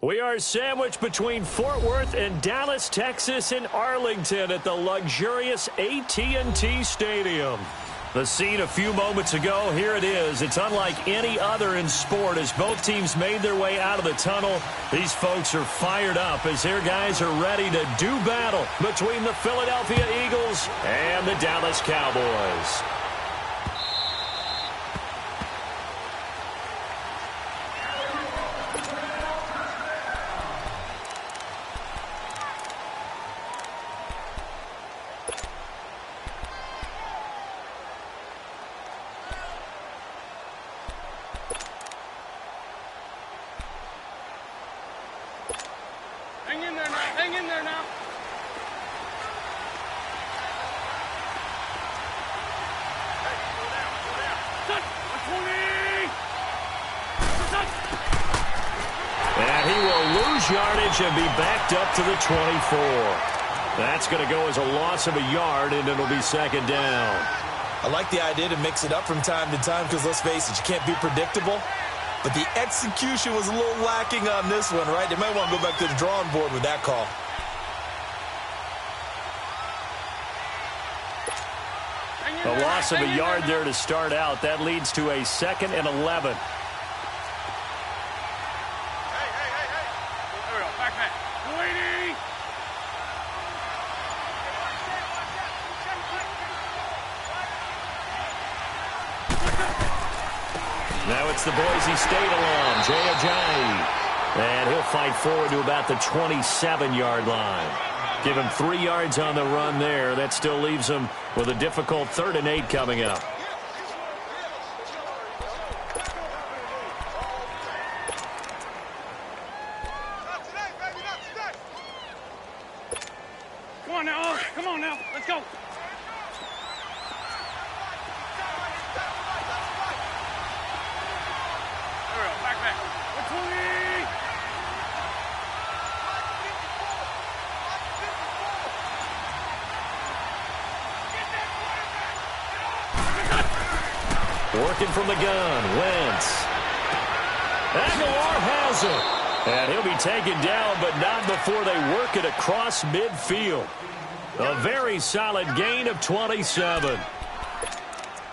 We are sandwiched between Fort Worth and Dallas, Texas, and Arlington at the luxurious AT&T Stadium. The scene a few moments ago, here it is. It's unlike any other in sport as both teams made their way out of the tunnel. These folks are fired up as their guys are ready to do battle between the Philadelphia Eagles and the Dallas Cowboys. Hang in there now. Hey, go down. Touch. 20. And he will lose yardage and be backed up to the 24. That's going to go as a loss of a yard, and it'll be second down. I like the idea to mix it up from time to time because, let's face it, you can't be predictable. But the execution was a little lacking on this one, right? They might want to go back to the drawing board with that call. A loss of a yard there to start out. That leads to a 2nd and 11. Hey. There we go. Back. 280. Now it's the Boise State alum, jvcom. And he'll fight forward to about the 27-yard line. Give him 3 yards on the run there. That still leaves him with a difficult 3rd and 8 coming up. Come on now. Let's go. Back. 20. Working from the gun, Wentz. Aguilar has him. And he'll be taken down, but not before they work it across midfield. A very solid gain of 27.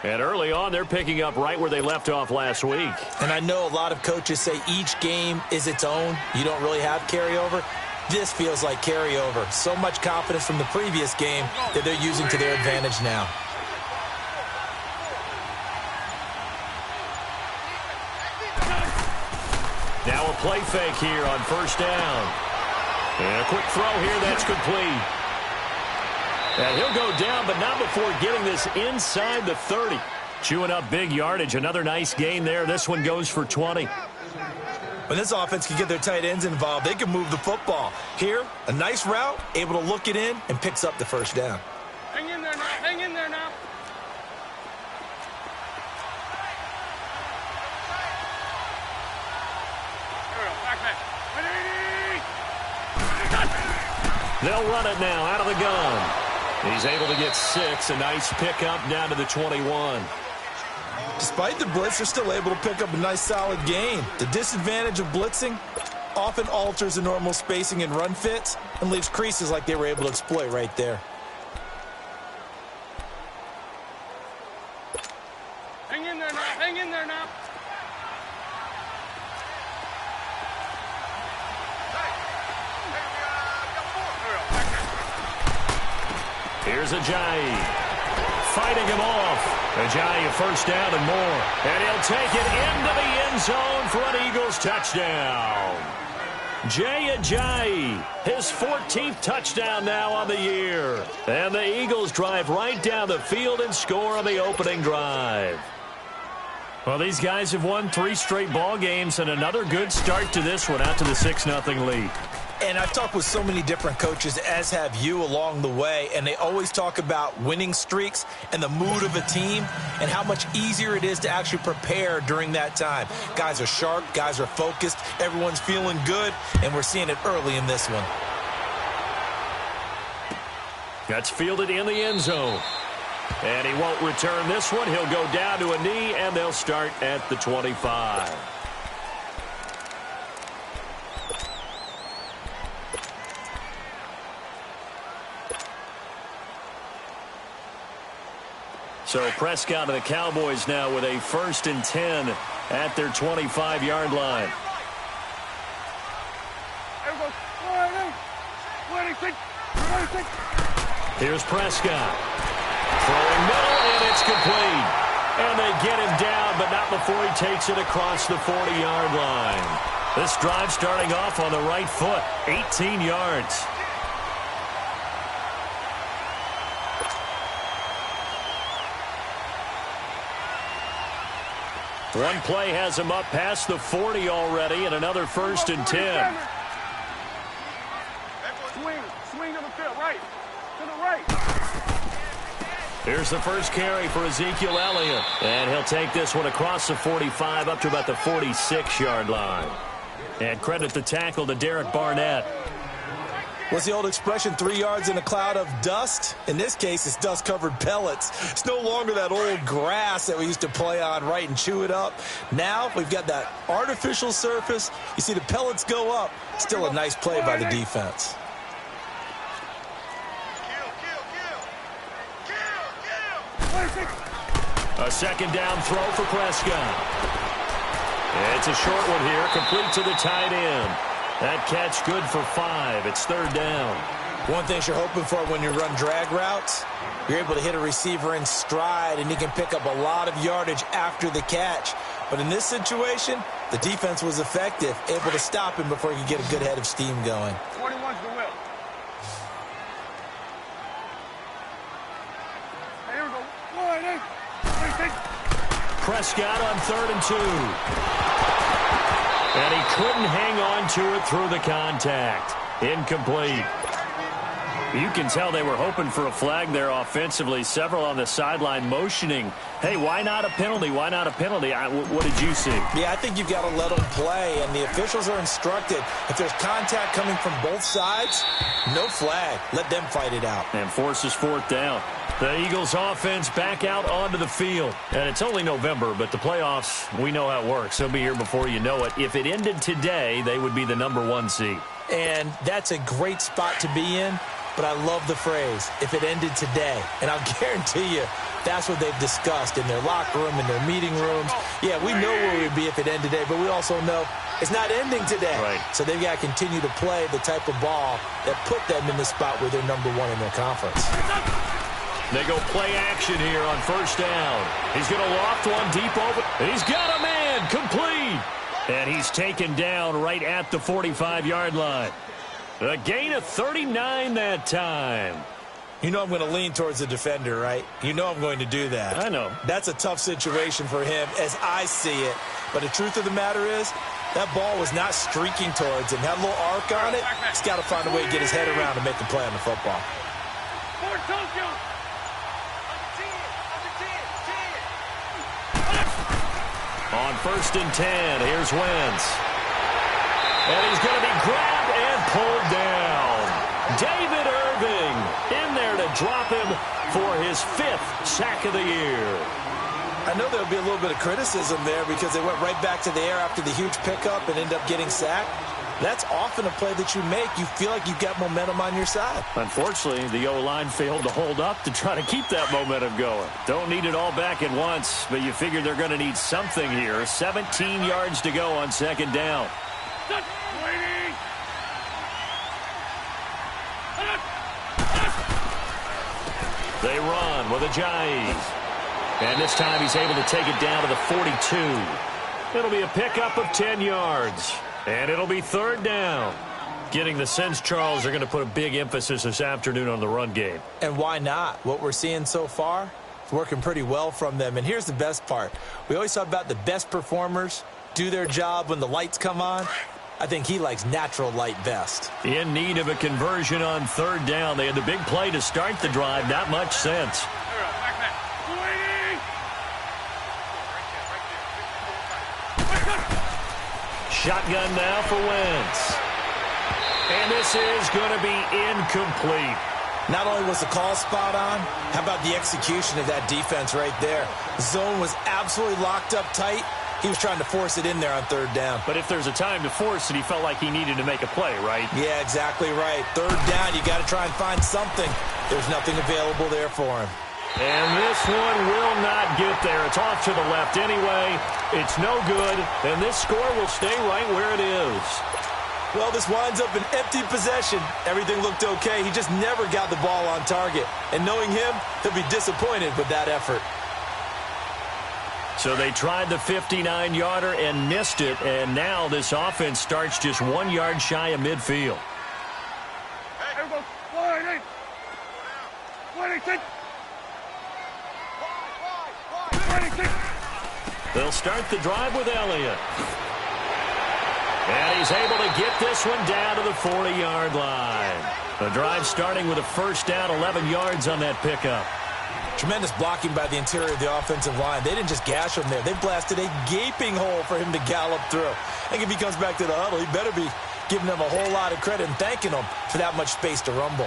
And early on, they're picking up right where they left off last week. And I know a lot of coaches say each game is its own. You don't really have carryover. This feels like carryover. So much confidence from the previous game that they're using to their advantage now. Now a play fake here on 1st down. And a quick throw here that's complete. And he'll go down, but not before getting this inside the 30. Chewing up big yardage. Another nice gain there. This one goes for 20. When this offense can get their tight ends involved, they can move the football. Here, a nice route, able to look it in, and picks up the 1st down. Hang in there now. Back. 180. They'll run it now out of the gun. He's able to get 6. A nice pickup down to the 21. Despite the blitz, they're still able to pick up a nice solid gain. The disadvantage of blitzing often alters the normal spacing and run fits and leaves creases like they were able to exploit right there. Hang in there now. Here's Ajayi. Fighting him off. Ajayi a 1st down and more. And he'll take it into the end zone for an Eagles touchdown. Jay Ajayi, his 14th touchdown now on the year. And the Eagles drive right down the field and score on the opening drive. Well, these guys have won 3 straight ball games and another good start to this one out to the 6-0 lead. And I've talked with so many different coaches, as have you, along the way, and they always talk about winning streaks and the mood of a team and how much easier it is to actually prepare during that time. Guys are sharp, guys are focused, everyone's feeling good, and we're seeing it early in this one. That's fielded in the end zone. And he won't return this one. He'll go down to a knee, and they'll start at the 25. So Prescott and the Cowboys now with a 1st and 10 at their 25-yard line. Here's Prescott. Throwing middle, and it's complete. And they get him down, but not before he takes it across the 40-yard line. This drive starting off on the right foot, 18 yards. One play has him up past the 40 already, and another 1st and 10. Swing to the field, right. To the right. Here's the first carry for Ezekiel Elliott. And he'll take this one across the 45 up to about the 46-yard line. And credit the tackle to Derek Barnett. What's the old expression, 3 yards in a cloud of dust? In this case, it's dust-covered pellets. It's no longer that old grass that we used to play on, right, and chew it up. Now we've got that artificial surface. You see the pellets go up. Still a nice play by the defense. A second down throw for Prescott. It's a short one here, complete to the tight end. That catch good for 5. It's 3rd down. One thing you're hoping for when you run drag routes, you're able to hit a receiver in stride, and he can pick up a lot of yardage after the catch. But in this situation, the defense was effective, able to stop him before he could get a good head of steam going. 21's the will. Here we go. Prescott on 3rd and 2. And he couldn't hang on to it through the contact. Incomplete. You can tell they were hoping for a flag there offensively. Several on the sideline motioning, hey, why not a penalty? Why not a penalty? What did you see? Yeah, I think you've got to let them play, and the officials are instructed. If there's contact coming from both sides, no flag. Let them fight it out. And forces 4th down. The Eagles offense back out onto the field. And it's only November, but the playoffs, we know how it works. They'll be here before you know it. If it ended today, they would be the #1 seed. And that's a great spot to be in. But I love the phrase, if it ended today. And I'll guarantee you, that's what they've discussed in their locker room, in their meeting rooms. Yeah, we know where we'd be if it ended today, but we also know it's not ending today. Right. So they've got to continue to play the type of ball that put them in the spot where they're #1 in their conference. They go play action here on 1st down. He's going to loft one deep over. He's got a man, complete. And he's taken down right at the 45-yard line. A gain of 39 that time. You know I'm going to lean towards the defender, right? You know I'm going to do that. I know. That's a tough situation for him as I see it. But the truth of the matter is, that ball was not streaking towards him. Had a little arc on it. He's got to find a way to get his head around and make the play on the football. On 1st and 10, here's Wentz. And he's going to be grabbed and pulled down. David Irving in there to drop him for his 5th sack of the year. I know there'll be a little bit of criticism there because they went right back to the air after the huge pickup and end up getting sacked. That's often a play that you make. You feel like you've got momentum on your side. Unfortunately, the O-line failed to hold up to try to keep that momentum going. Don't need it all back at once, but you figure they're going to need something here. 17 yards to go on 2nd down. They run with Ajayi. And this time he's able to take it down to the 42. It'll be a pickup of 10 yards. And it'll be 3rd down. Getting the sense, Charles, they're going to put a big emphasis this afternoon on the run game. And why not? What we're seeing so far is working pretty well from them. And here's the best part. We always talk about the best performers do their job when the lights come on. I think he likes natural light vest. In need of a conversion on third down. They had the big play to start the drive. Not much sense. Shotgun now for Wentz. And this is going to be incomplete. Not only was the call spot on, how about the execution of that defense right there? The zone was absolutely locked up tight. He was trying to force it in there on third down. But if there's a time to force it, he felt like he needed to make a play, right? Yeah, exactly right. Third down, you got to try and find something. There's nothing available there for him. And this one will not get there. It's off to the left anyway. It's no good, and this score will stay right where it is. Well, this winds up an empty possession. Everything looked okay. He just never got the ball on target. And knowing him, he'll be disappointed with that effort. So they tried the 59-yarder and missed it, and now this offense starts just 1 yard shy of midfield. Hey, go. 1-8. 1-8. They'll start the drive with Elliott. And he's able to get this one down to the 40-yard line. The drive starting with a first down, 11 yards on that pickup. Tremendous blocking by the interior of the offensive line. They didn't just gash him there. They blasted a gaping hole for him to gallop through. I think if he comes back to the huddle, he better be giving them a whole lot of credit and thanking them for that much space to rumble.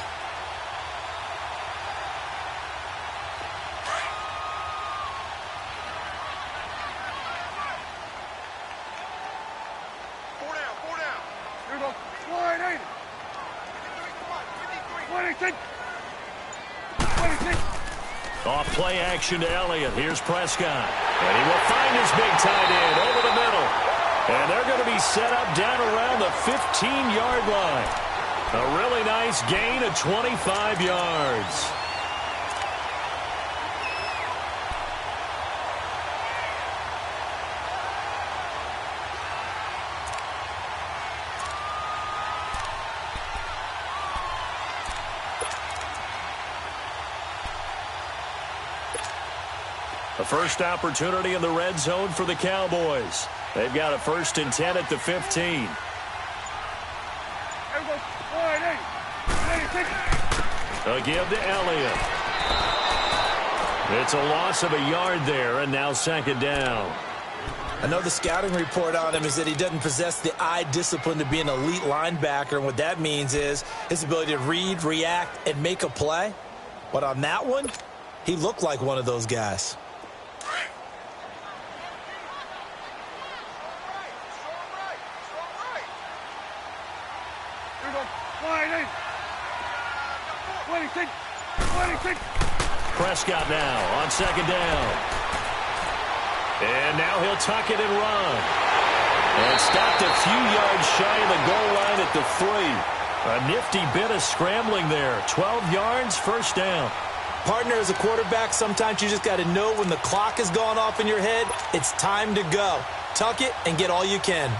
Off play action to Elliott. Here's Prescott. And he will find his big tight end over the middle. And they're going to be set up down around the 15-yard line. A really nice gain of 25 yards. A first opportunity in the red zone for the Cowboys. They've got a 1st and 10 at the 15. A give to Elliott. It's a loss of a yard there, and now 2nd down. I know the scouting report on him is that he doesn't possess the eye discipline to be an elite linebacker, and what that means is his ability to read, react, and make a play. But on that one, he looked like one of those guys. Prescott now on 2nd down. And now he'll tuck it and run. And stopped a few yards shy of the goal line at the 3. A nifty bit of scrambling there. 12 yards, 1st down. Partner, as a quarterback, sometimes you just got to know when the clock has gone off in your head, it's time to go. Tuck it and get all you can.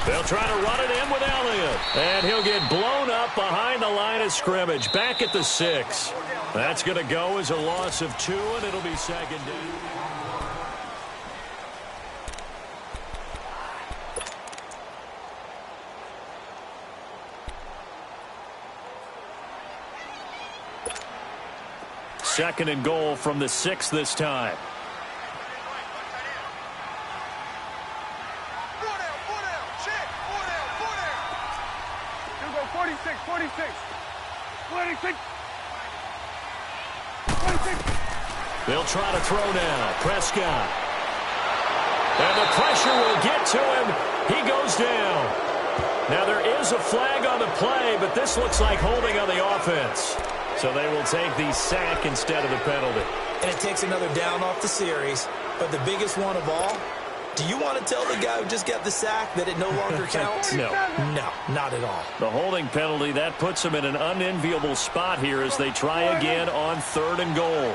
They'll try to run it in with Elliott. And he'll get blown up behind the line of scrimmage. Back at the 6. That's going to go as a loss of 2, and it'll be 2nd down. Second and goal from the 6 this time. 46. They'll try to throw now. Prescott. And the pressure will get to him. He goes down. Now there is a flag on the play, but this looks like holding on the offense. So they will take the sack instead of the penalty. And it takes another down off the series. But the biggest one of all, Do you want to tell the guy who just got the sack that it no longer counts? No. No, not at all. The holding penalty, that puts them in an unenviable spot here as they try again on 3rd and goal.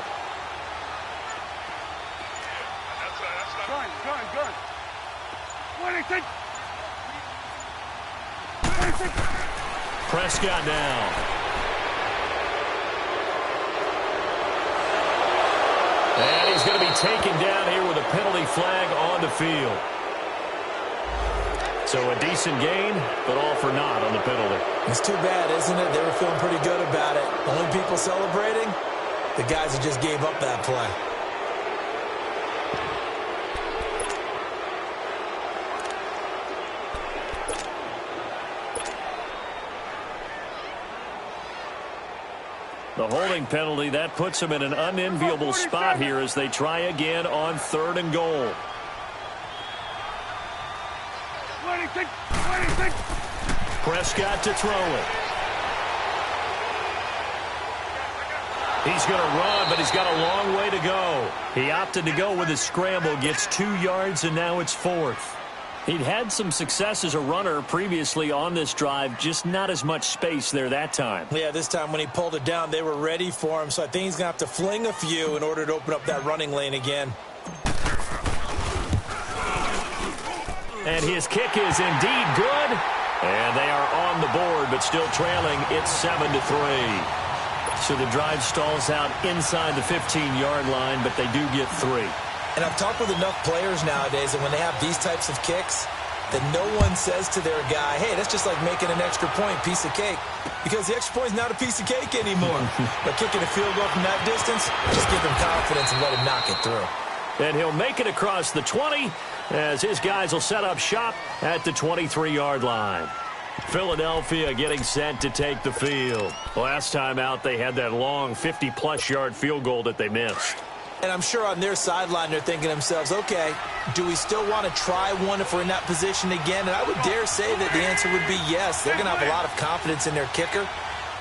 Gun. 26. Prescott now. And he's going to be taken down here with a penalty flag on the field. So a decent gain, but all for naught on the penalty. It's too bad, isn't it? They were feeling pretty good about it. Only people celebrating, the guys that just gave up that play. The holding penalty, that puts them in an unenviable spot here as they try again on 3rd and goal. 26. Prescott to throw it. He's going to run, but he's got a long way to go. He opted to go with a scramble, gets 2 yards, and now it's 4th. He'd had some success as a runner previously on this drive, just not as much space there that time. Yeah, this time when he pulled it down, they were ready for him, so I think he's going to have to fling a few in order to open up that running lane again. And his kick is indeed good. And they are on the board, but still trailing. It's 7-3. So the drive stalls out inside the 15-yard line, but they do get 3. And I've talked with enough players nowadays that when they have these types of kicks, that no one says to their guy, hey, that's just like making an extra point, piece of cake. Because the extra point is not a piece of cake anymore. But kicking a field goal from that distance, just give him confidence and let him knock it through. And he'll make it across the 20 as his guys will set up shop at the 23-yard line. Philadelphia getting set to take the field. Last time out, they had that long 50-plus yard field goal that they missed. And I'm sure on their sideline they're thinking to themselves, okay, do we still want to try one if we're in that position again? And I would dare say that the answer would be yes. They're going to have a lot of confidence in their kicker.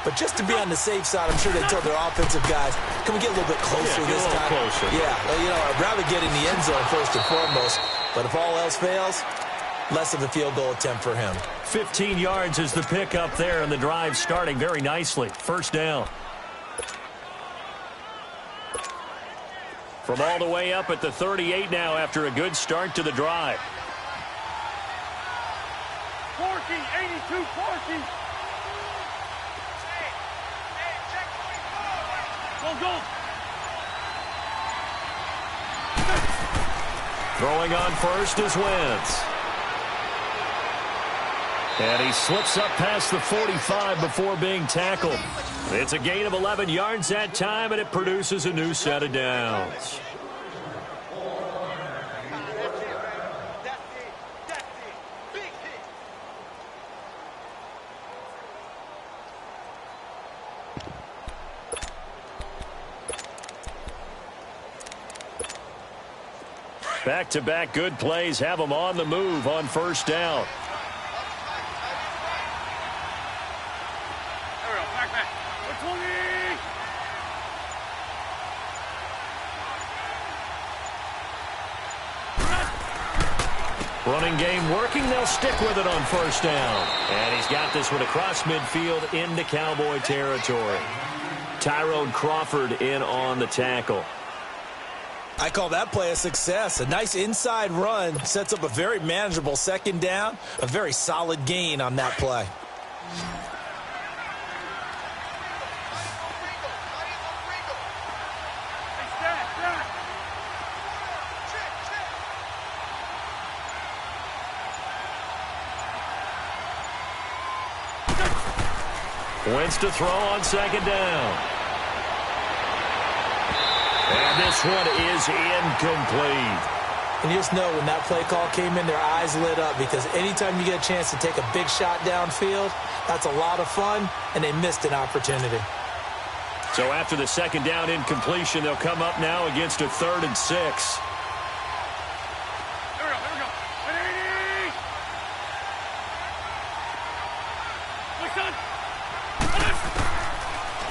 But just to be on the safe side, I'm sure they told their offensive guys, can we get a little bit closer this time? Closer. Yeah, well, you know, I'd rather get in the end zone first and foremost. But if all else fails, less of a field goal attempt for him. 15 yards is the pickup there, and the drive starting very nicely. 1st down. From all the way up at the 38 now after a good start to the drive. Forky, 82, Forky. Go. Throwing on first is Wentz. And he slips up past the 45 before being tackled. It's a gain of 11 yards that time, and it produces a new set of downs. Back-to-back good plays have them on the move on 1st down. Back. 20. Running game working. They'll stick with it on 1st down. And he's got this one across midfield into Cowboy territory. Tyrone Crawford in on the tackle. I call that play a success. A nice inside run sets up a very manageable 2nd down. A very solid gain on that play. Wentz to throw on 2nd down. And this one is incomplete. And you just know when that play call came in, their eyes lit up, because anytime you get a chance to take a big shot downfield, that's a lot of fun, and they missed an opportunity. So after the 2nd down incompletion, they'll come up now against a 3rd and 6. Here we go. 180.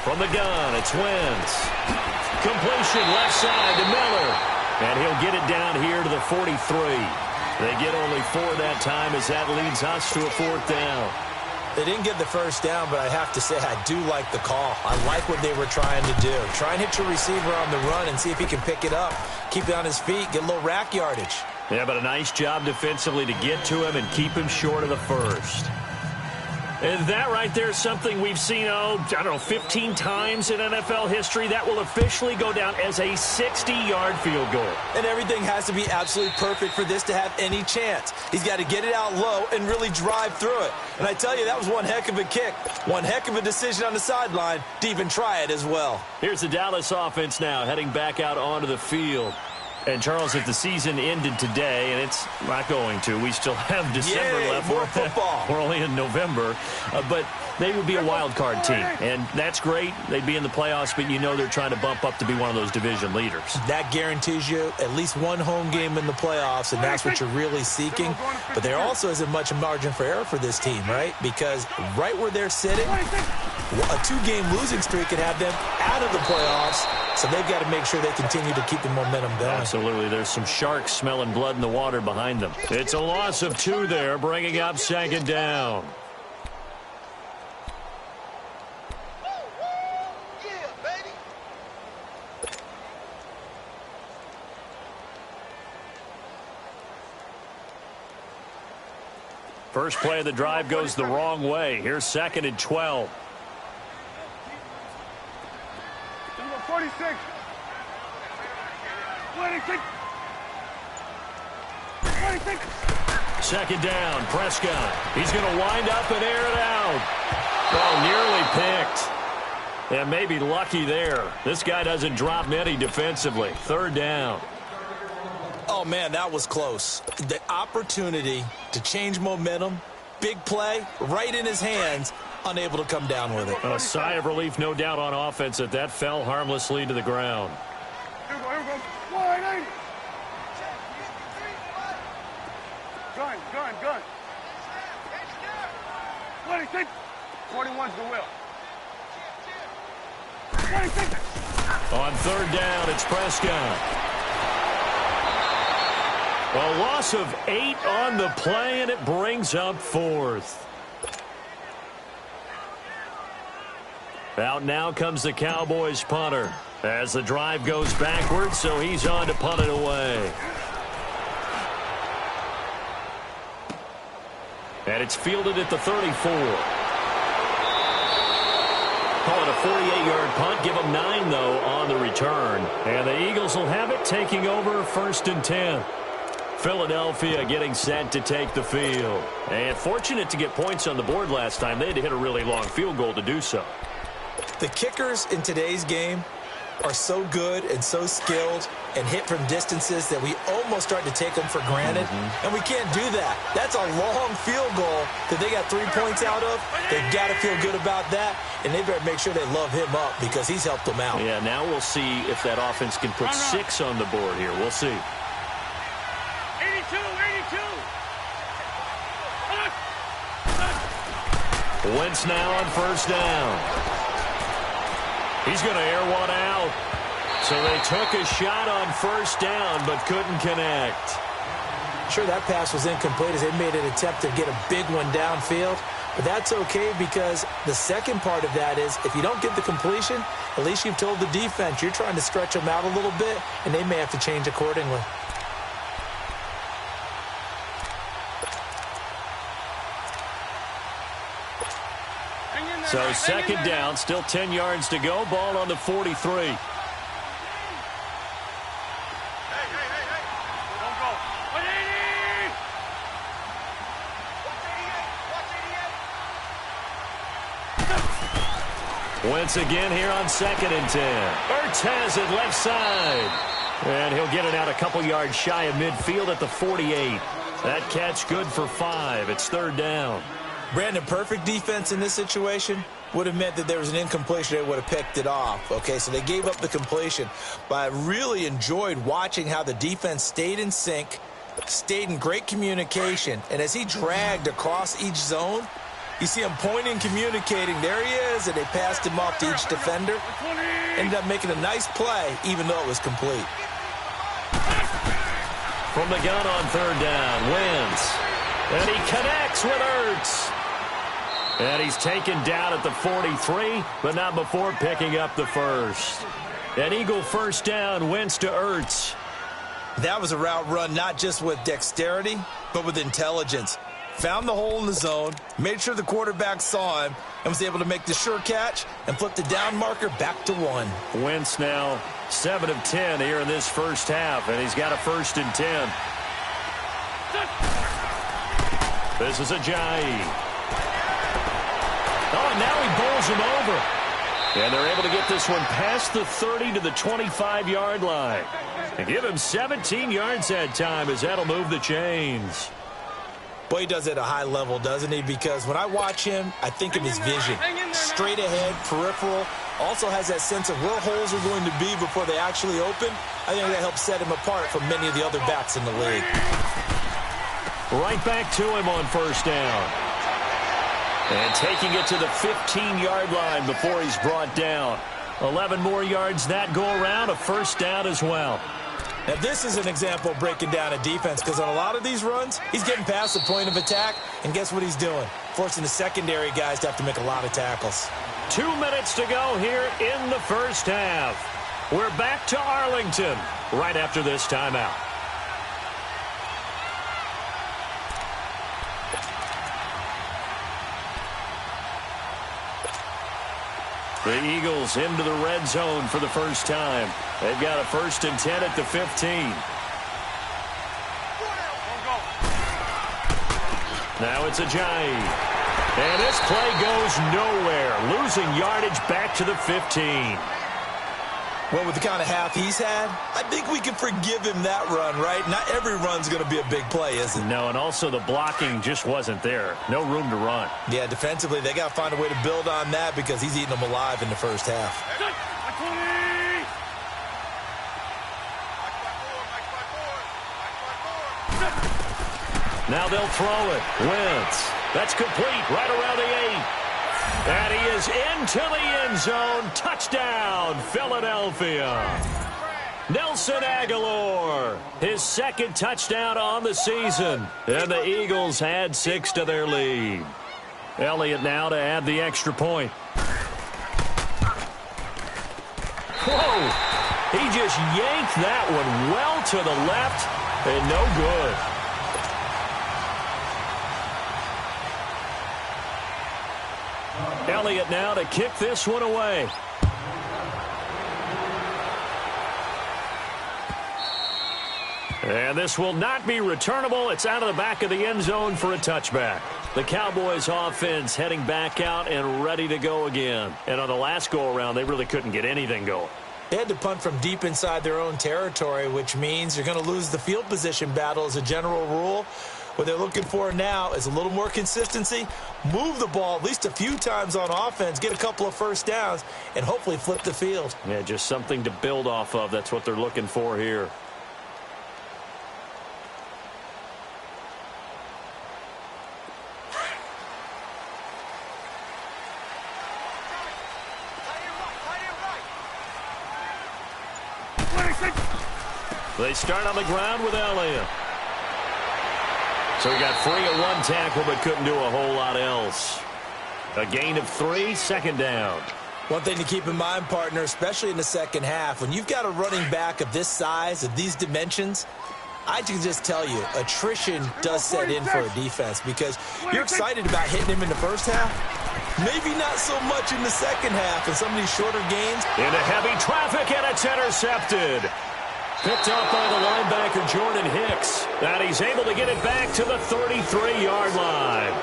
From the gun, it's Wentz. Completion left side to Miller. And he'll get it down here to the 43. They get only 4 that time as that leads us to a 4th down. They didn't get the first down, but I have to say I do like the call. I like what they were trying to do. Try and hit your receiver on the run and see if he can pick it up. Keep it on his feet, get a little rack yardage. Yeah, but a nice job defensively to get to him and keep him short of the first. And that right there is something we've seen, I don't know, 15 times in NFL history. That will officially go down as a 60-yard field goal. And everything has to be absolutely perfect for this to have any chance. He's got to get it out low and really drive through it. And I tell you, that was one heck of a kick. One heck of a decision on the sideline to even try it as well. Here's the Dallas offense now heading back out onto the field. And, Charles, if the season ended today, and it's not going to, we still have December left. More football. We're only in November. But they would be a wild card team. And that's great. They'd be in the playoffs, but you know they're trying to bump up to be one of those division leaders. That guarantees you at least one home game in the playoffs, and that's what you're really seeking. But there also isn't much margin for error for this team, right? Because right where they're sitting, a 2-game losing streak could have them out of the playoffs. So they've got to make sure they continue to keep the momentum going. Absolutely. There's some sharks smelling blood in the water behind them. It's a loss of 2 there, bringing up 2nd down. First play of the drive goes the wrong way. Here's 2nd and 12. 46. 26. 26. 2nd down, Prescott. He's going to wind up and air it out. Oh, nearly picked. And maybe lucky there. This guy doesn't drop many defensively. 3rd down. Oh, man, that was close. The opportunity to change momentum, big play, right in his hands, unable to come down with it. A sigh of relief, no doubt, on offense that fell harmlessly to the ground. Here we go. 180. Gun. 26. 41's the will. 26. On 3rd down, it's Prescott. A loss of 8 on the play, and it brings up 4th. Out now comes the Cowboys punter as the drive goes backwards, so he's on to punt it away. And it's fielded at the 34. Call it a 48-yard punt. Give them 9, though, on the return. And the Eagles will have it, taking over 1st and 10. Philadelphia getting set to take the field. And fortunate to get points on the board last time. They had to hit a really long field goal to do so. The kickers in today's game are so good and so skilled and hit from distances that we almost start to take them for granted. And we can't do that. That's a long field goal that they got 3 points out of. They've got to feel good about that, and they better make sure they love him up because he's helped them out. Yeah, now we'll see if that offense can put 6 on the board here. We'll see. 82. Wentz now on 1st down. He's going to air one out. So they took a shot on 1st down but couldn't connect. Sure, that pass was incomplete as they made an attempt to get a big one downfield. But that's okay because the second part of that is if you don't get the completion, at least you've told the defense you're trying to stretch them out a little bit, and they may have to change accordingly. So 2nd down, still 10 yards to go. Ball on the 43. Hey. Don't go. 180. Wentz again here on 2nd and 10. Ertz has it left side. And he'll get it out a couple yards shy of midfield at the 48. That catch good for 5. It's 3rd down. Brandon, perfect defense in this situation would have meant that there was an incompletion. They would have picked it off. Okay, so they gave up the completion. But I really enjoyed watching how the defense stayed in sync, stayed in great communication. And as he dragged across each zone, you see him pointing, communicating. There he is, and they passed him off to each defender. Ended up making a nice play, even though it was complete. from the gun on third down. Wins. And he connects with Ertz. And he's taken down at the 43, but not before picking up the first. An Eagle first down, Wentz to Ertz. That was a route run not just with dexterity, but with intelligence. Found the hole in the zone, made sure the quarterback saw him, and was able to make the sure catch and flip the down marker back to 1. Wentz now 7 of 10 here in this first half, and he's got a 1st and 10. This is Ajayi. Oh, and now he bowls him over. And they're able to get this one past the 30 to the 25-yard line. And give him 17 yards that time, as that'll move the chains. Boy, he does it at a high level, doesn't he? Because when I watch him, I think of his vision. Straight ahead, peripheral. Also has that sense of where holes are going to be before they actually open. I think that helps set him apart from many of the other backs in the league. Right back to him on first down. And taking it to the 15-yard line before he's brought down. 11 more yards that go around, a first down as well. Now, this is an example of breaking down a defense, because on a lot of these runs, he's getting past the point of attack, and guess what he's doing? Forcing the secondary guys to have to make a lot of tackles. 2 minutes to go here in the first half. We're back to Arlington right after this timeout. The Eagles into the red zone for the first time. They've got a 1st and 10 at the 15. Now it's Ajayi. And this play goes nowhere. Losing yardage back to the 15. Well, with the kind of half he's had, I think we can forgive him that run, right? Not every run's going to be a big play, is it? No, and also the blocking just wasn't there. No room to run. Yeah, defensively, they got to find a way to build on that, because he's eating them alive in the first half. Now they'll throw it. Wentz. That's complete right around the 8. And he is into the end zone. Touchdown, Philadelphia. Nelson Aguilar, his 2nd touchdown on the season. And the Eagles add 6 to their lead. Elliott now to add the extra point. Whoa! He just yanked that one well to the left, and no good. Elliott now to kick this one away. And this will not be returnable. It's out of the back of the end zone for a touchback. The Cowboys offense heading back out and ready to go again. And on the last go-around, they really couldn't get anything going. They had to punt from deep inside their own territory, which means you're going to lose the field position battle as a general rule. What they're looking for now is a little more consistency, move the ball at least a few times on offense, get a couple of first downs, and hopefully flip the field. Yeah, just something to build off of. That's what they're looking for here. They start on the ground with Elliott. So he got free of 1 tackle, but couldn't do a whole lot else. A gain of 3, 2nd down. One thing to keep in mind, partner, especially in the second half, when you've got a running back of this size, of these dimensions, I can just tell you, attrition does set in for a defense, because you're excited about hitting him in the first half. Maybe not so much in the second half in some of these shorter games. Into heavy traffic, and it's intercepted. Picked up by the linebacker, Jordan Hicks. And he's able to get it back to the 33-yard line.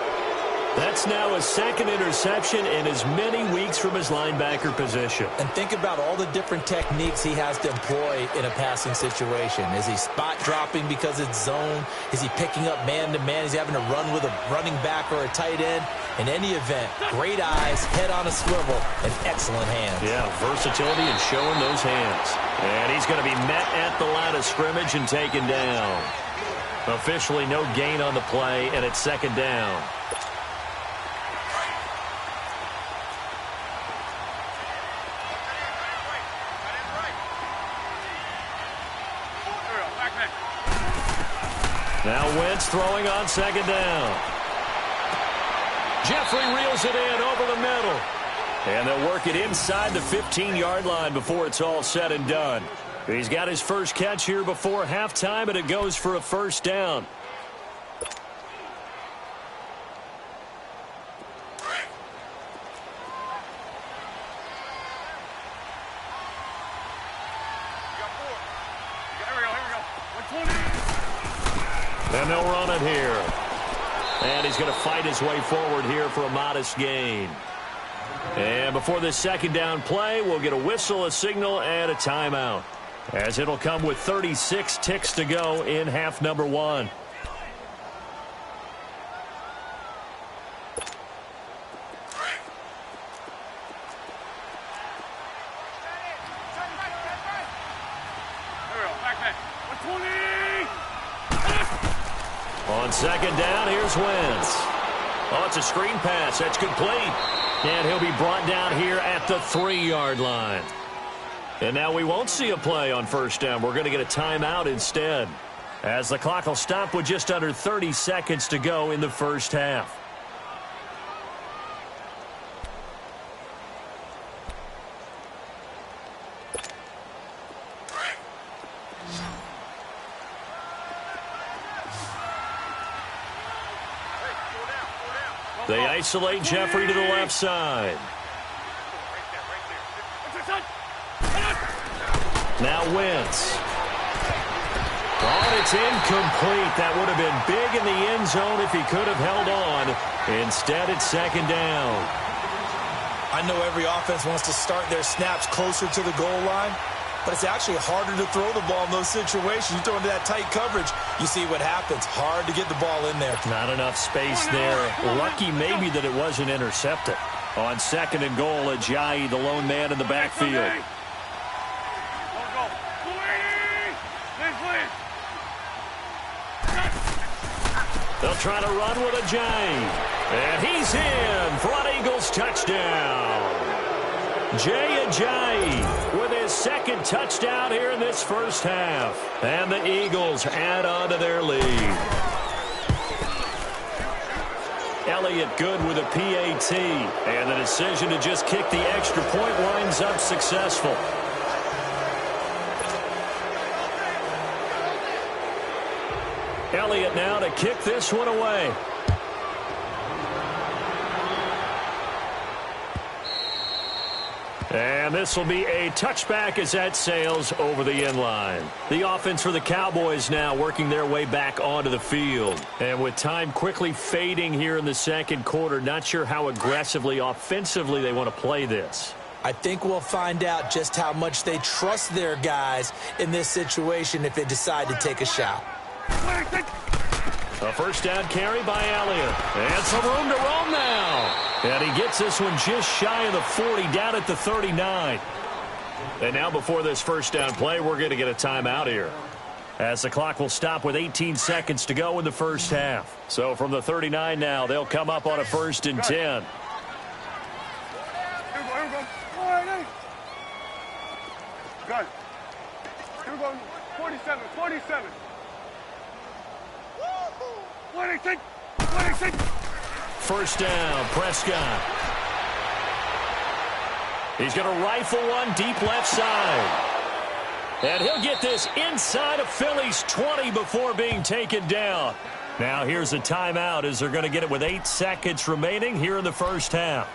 That's now his 2nd interception in as many weeks from his linebacker position. And think about all the different techniques he has to employ in a passing situation. Is he spot dropping because it's zone? Is he picking up man-to-man? Is he having to run with a running back or a tight end? In any event, great eyes, head on a swivel, and excellent hands. Yeah, versatility and showing those hands. And he's going to be met at the line of scrimmage and taken down. Officially no gain on the play, and it's 2nd down. Now Wentz throwing on second down. Jeffrey reels it in over the middle. And they'll work it inside the 15-yard line before it's all said and done. He's got his first catch here before halftime, and it goes for a first down. And they'll run it here. And he's going to fight his way forward here for a modest gain. And before this second down play, we'll get a whistle, a signal, and a timeout, as it'll come with 36 ticks to go in half number one. On second down, here's Wentz. Oh, it's a screen pass. That's complete. And he'll be brought down here at the 3-yard line. And now we won't see a play on first down. We're going to get a timeout instead, as the clock will stop with just under 30 seconds to go in the first half. They isolate Jeffrey to the left side. Now Wentz. Oh, it's incomplete. That would have been big in the end zone if he could have held on. Instead, it's second down. I know every offense wants to start their snaps closer to the goal line, but it's actually harder to throw the ball in those situations. You throw into that tight coverage, you see what happens. Hard to get the ball in there. Not enough space there. Lucky maybe that it wasn't intercepted. On second and goal, Ajayi, the lone man in the backfield. They'll try to run with Ajayi. And he's in for an Eagles touchdown. Jay Ajayi with his second touchdown here in this first half. And the Eagles add on to their lead. Elliott good with a PAT. And the decision to just kick the extra point winds up successful. Elliott now to kick this one away. And this will be a touchback as that sails over the end line. The offense for the Cowboys now working their way back onto the field. And with time quickly fading here in the second quarter, not sure how aggressively, offensively they want to play this. I think we'll find out just how much they trust their guys in this situation if they decide to take a shot. A first down carry by Elliott. And some room to roam now. And he gets this one just shy of the 40, down at the 39. And now before this first down play, we're going to get a timeout here, as the clock will stop with 18 seconds to go in the first half. So from the 39 now, they'll come up on a 1st and 10. Here we go. 47, 47. 26. First down, Prescott. He's going to rifle one deep left side. And he'll get this inside of Philly's 20 before being taken down. Now here's a timeout, as they're going to get it with 8 seconds remaining here in the first half.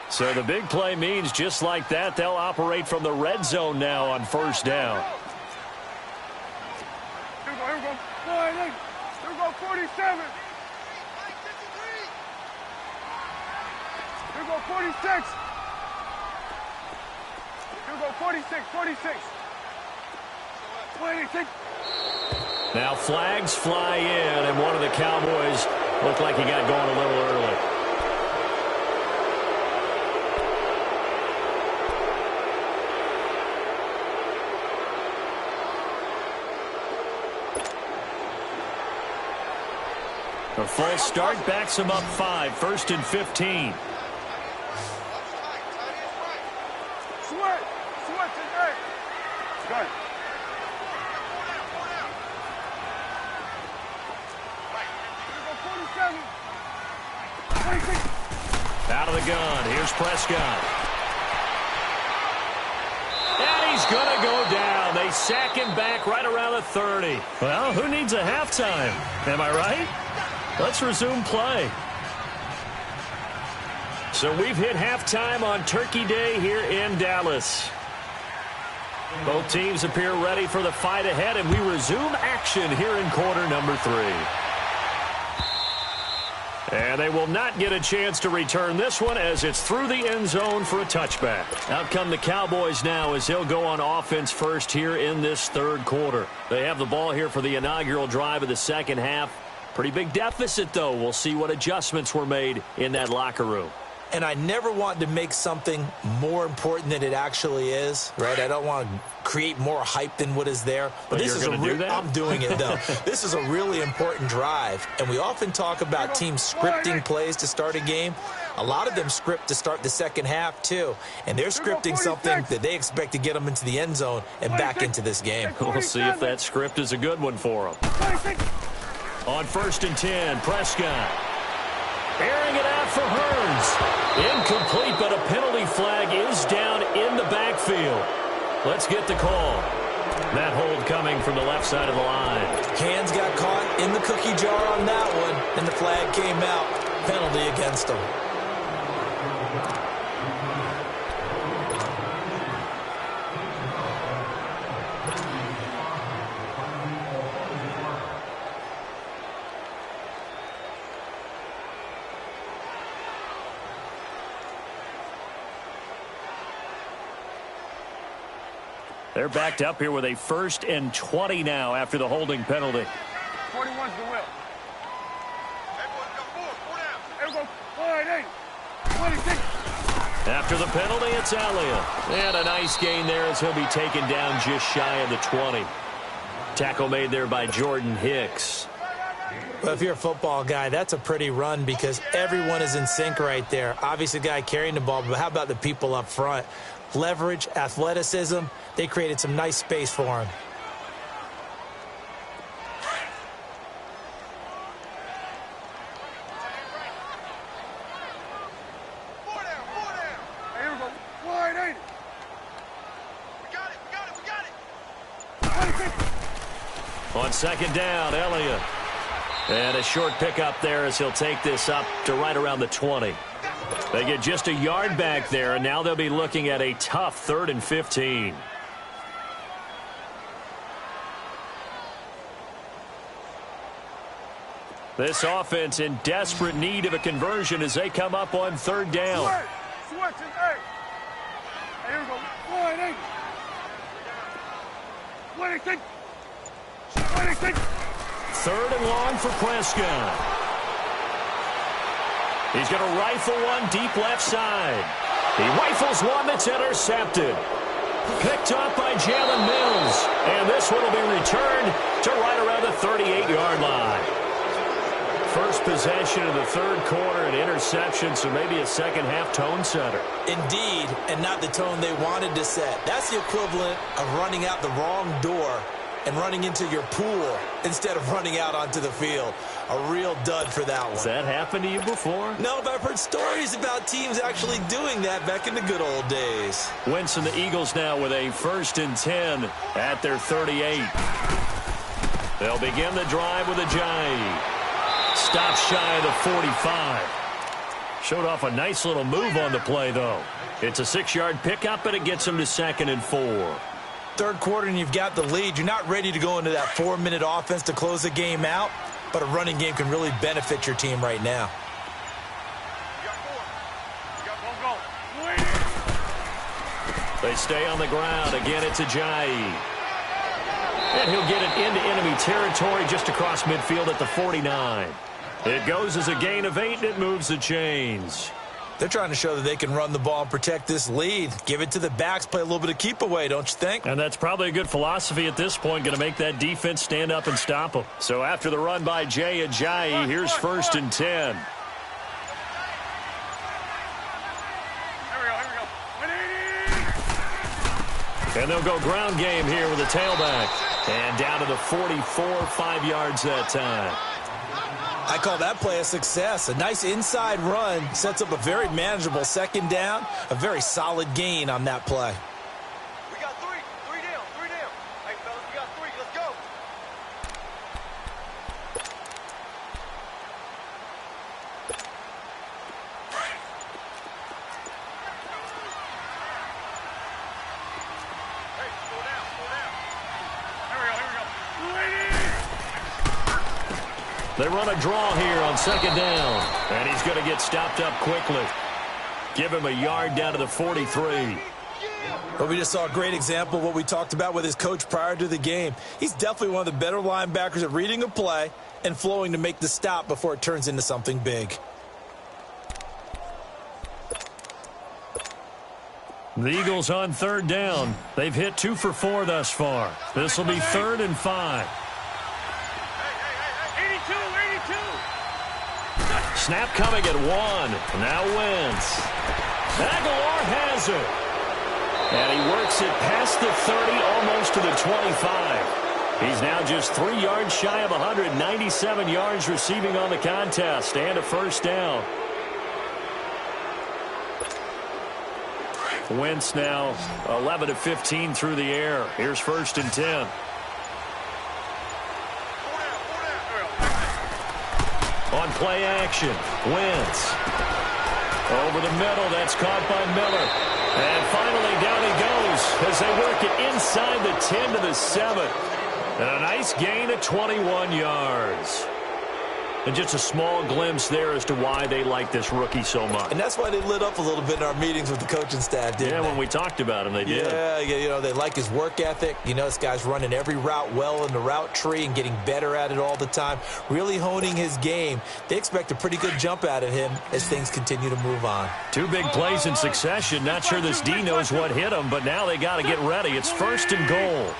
So the big play means just like that, they'll operate from the red zone now on first down. Here we go. Here we go, 47. Here we go, 46. Here we go, 46. 26. Now flags fly in, and one of the Cowboys looked like he got going a little early. A false start backs him up 5, 1st and 15. Good. Out of the gun. Here's Prescott. And he's going to go down. They sack him back right around the 30. Well, who needs a halftime? Am I right? Let's resume play. So we've hit halftime on Turkey Day here in Dallas. Both teams appear ready for the fight ahead, and we resume action here in quarter number 3. And they will not get a chance to return this one as it's through the end zone for a touchback. Out come the Cowboys now as they'll go on offense first here in this third quarter. They have the ball here for the inaugural drive of the second half. Pretty big deficit, though. We'll see what adjustments were made in that locker room. And I never want to make something more important than it actually is, right? I don't want to create more hype than what is there. But this is I'm doing it, though. This is a really important drive. And we often talk about teams scripting plays to start a game. A lot of them script to start the second half, too. And they're scripting something that they expect to get them into the end zone and back into this game. We'll see if that script is a good one for them. On 1st and 10, Prescott. Airing it out for Hearns. Incomplete, but a penalty flag is down in the backfield. Let's get the call. That hold coming from the left side of the line. Hands got caught in the cookie jar on that one, and the flag came out. Penalty against them. They're backed up here with a 1st and 20 now after the holding penalty. 41's the will. Everyone go 4 8. 26. After the penalty, it's Elliott. And a nice gain there as he'll be taken down just shy of the 20. Tackle made there by Jordan Hicks. Well, if you're a football guy, that's a pretty run because everyone is in sync right there. Obviously, the guy carrying the ball, but how about the people up front? Leverage, athleticism, they created some nice space for him. Here we go. 4 8. We got it. 26. On 2nd down, Elliott. And a short pickup there as he'll take this up to right around the 20. They get just a yard back there, and now they'll be looking at a tough 3rd and 15. This offense in desperate need of a conversion as they come up on 3rd down. Switch and 8. Here we go. 4 8. 26. 26. 3rd and long for Prescott. He's going to rifle one deep left side. He rifles one that's intercepted. Picked up by Jalen Mills. And this one will be returned to right around the 38-yard line. First possession of the 3rd quarter, an interception, so maybe a second-half tone setter. Indeed, and not the tone they wanted to set. That's the equivalent of running out the wrong door and running into your pool instead of running out onto the field. A real dud for that one. Has that happened to you before? No, but I've heard stories about teams actually doing that back in the good old days. Wentz and the Eagles now with a 1st and 10 at their 38. They'll begin the drive with a Ajayi. Stop shy of the 45. Showed off a nice little move on the play, though. It's a 6-yard pickup, but it gets him to 2nd and 4. 3rd quarter and you've got the lead. You're not ready to go into that 4-minute offense to close the game out, but a running game can really benefit your team right now. They stay on the ground. Again, it's Ajayi. And he'll get it into enemy territory just across midfield at the 49. It goes as a gain of 8, and it moves the chains. They're trying to show that they can run the ball and protect this lead. Give it to the backs, play a little bit of keep away, don't you think? And that's probably a good philosophy at this point, going to make that defense stand up and stop them. So after the run by Jay Ajayi, here's 1st and 10. And they'll go ground game here with a tailback. And down to the 44, 5 yards that time. I call that play a success. A nice inside run sets up a very manageable second down. A very solid gain on that play. We got three down. Hey, fellas, we got three. Let's go. Hey, slow down. Here we go. They run a draw here on second down. And he's going to get stopped up quickly. Give him a yard down to the 43. But we just saw a great example of what we talked about with his coach prior to the game. He's definitely one of the better linebackers at reading a play and flowing to make the stop before it turns into something big. The Eagles on third down. They've hit 2 for 4 thus far. This will be 3rd and 5. 82. Snap coming at 1. Now Wentz. Aguilar has it. And he works it past the 30, almost to the 25. He's now just 3 yards shy of 197 yards receiving on the contest and a first down. Wentz now 11 of 15 through the air. Here's 1st and 10. On play action, Wentz. Over the middle, that's caught by Miller. And finally down he goes as they work it inside the 10 to the 7. And a nice gain of 21 yards. And just a small glimpse there as to why they like this rookie so much. And that's why they lit up a little bit in our meetings with the coaching staff, didn't they? Yeah, when we talked about him, they did. Yeah, you know, they like his work ethic. You know, this guy's running every route well in the route tree and getting better at it all the time, really honing his game. They expect a pretty good jump out of him as things continue to move on. 2 big plays in succession. Not sure this D knows what hit him, but now they got to get ready. It's 1st and goal.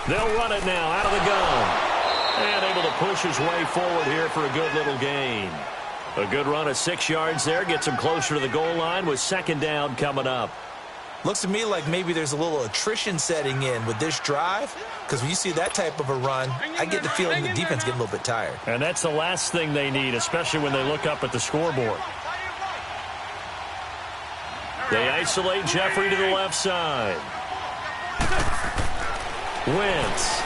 They'll run it now out of the gun. And able to push his way forward here for a good little gain. A good run of 6 yards there. Gets him closer to the goal line with second down coming up. Looks to me like maybe there's a little attrition setting in with this drive, because when you see that type of a run, I get the feeling the defense getting a little bit tired. And that's the last thing they need, especially when they look up at the scoreboard. They isolate Jeffrey to the left side. Wentz.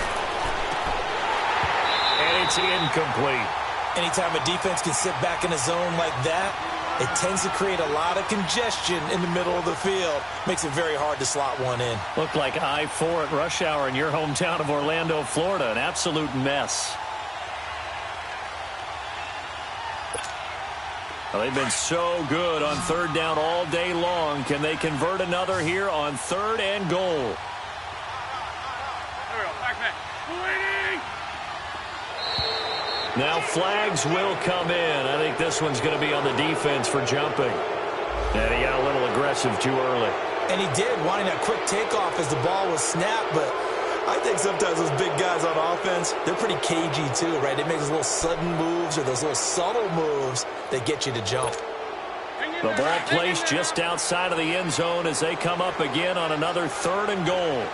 And it's incomplete. Anytime a defense can sit back in a zone like that, it tends to create a lot of congestion in the middle of the field. Makes it very hard to slot one in. Looked like I-4 at rush hour in your hometown of Orlando, Florida. An absolute mess. Well, they've been so good on third down all day long. Can they convert another here on 3rd and goal? Now flags will come in. I think this one's going to be on the defense for jumping. And he got a little aggressive too early. And he did, wanting that quick takeoff as the ball was snapped. But I think sometimes those big guys on offense, they're pretty cagey too, right? They make those little sudden moves or those little subtle moves that get you to jump. The ball placed just outside of the end zone as they come up again on another 3rd and goal.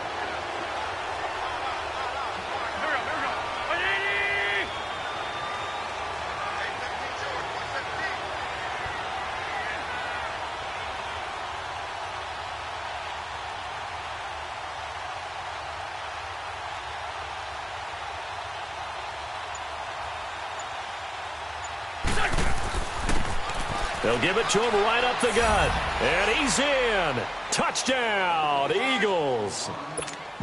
They'll give it to him right up the gut. And he's in. Touchdown, Eagles.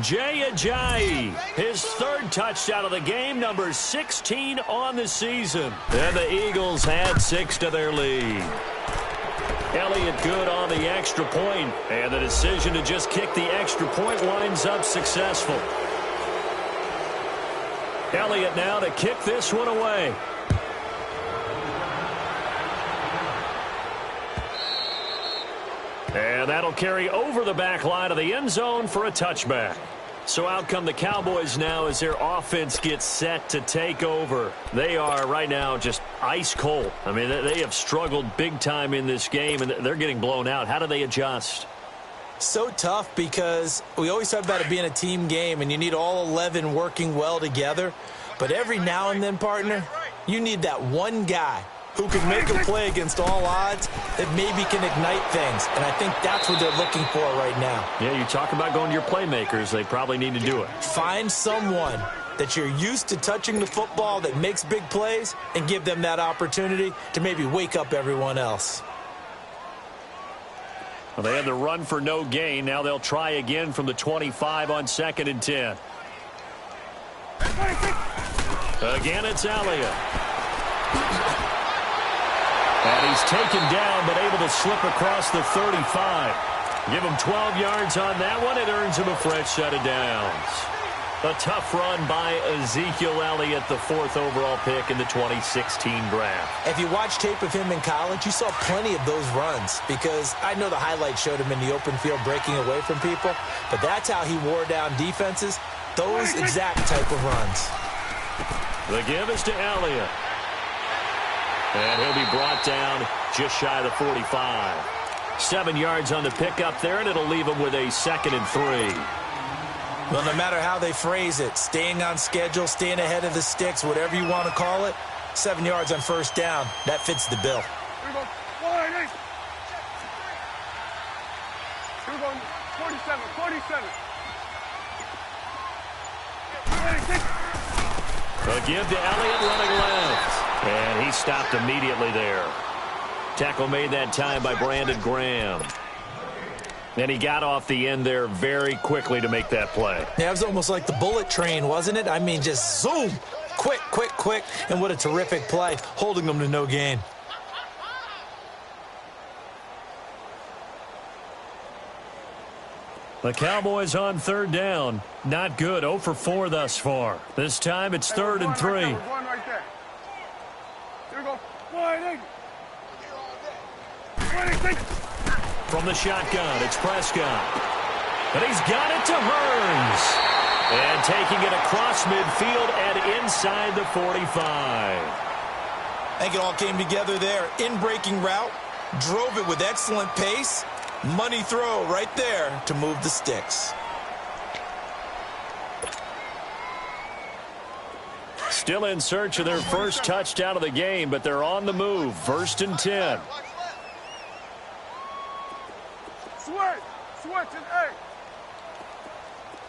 Jay Ajayi, his 3rd touchdown of the game, number 16 on the season. And the Eagles add 6 to their lead. Elliott good on the extra point, and the decision to just kick the extra point winds up successful. Elliott now to kick this one away. And that'll carry over the back line of the end zone for a touchback. So out come the Cowboys now as their offense gets set to take over. They are right now just ice cold. I mean, they have struggled big time in this game, and they're getting blown out. How do they adjust? So tough because we always talk about it being a team game and you need all 11 working well together. But every now and then, partner, you need that one guy who can make a play against all odds that maybe can ignite things. And I think that's what they're looking for right now. Yeah, you talk about going to your playmakers. They probably need to do it. Find someone that you're used to touching the football that makes big plays and give them that opportunity to maybe wake up everyone else. Well, they had the run for no gain. Now they'll try again from the 25 on 2nd and 10. Again, it's Elliott. And he's taken down, but able to slip across the 35. Give him 12 yards on that one. It earns him a fresh set of downs. A tough run by Ezekiel Elliott, the 4th overall pick in the 2016 draft. If you watch tape of him in college, you saw plenty of those runs because I know the highlights showed him in the open field breaking away from people, but that's how he wore down defenses, those exact type of runs. The give is to Elliott. And he'll be brought down just shy of the 45. 7 yards on the pickup there, and it'll leave him with a 2nd and 3. Well, no matter how they phrase it, staying on schedule, staying ahead of the sticks, whatever you want to call it, 7 yards on 1st down, that fits the bill. Here we go. 47, 47. A give to Elliott running left. And he stopped immediately there. Tackle made that time by Brandon Graham. And he got off the end there very quickly to make that play. Yeah, it was almost like the bullet train, wasn't it? I mean, just zoom. Quick, quick, quick. And what a terrific play, holding them to no gain. The Cowboys on 3rd down. Not good. 0 for 4 thus far. This time it's 3rd and 3. One right there. Here we go. 26. From the shotgun, it's Prescott. But he's got it to Hearns. And taking it across midfield and inside the 45. I think it all came together there. In-breaking route, drove it with excellent pace. Money throw right there to move the sticks. Still in search of their first touchdown of the game, but they're on the move. 1st and 10. Switch and A.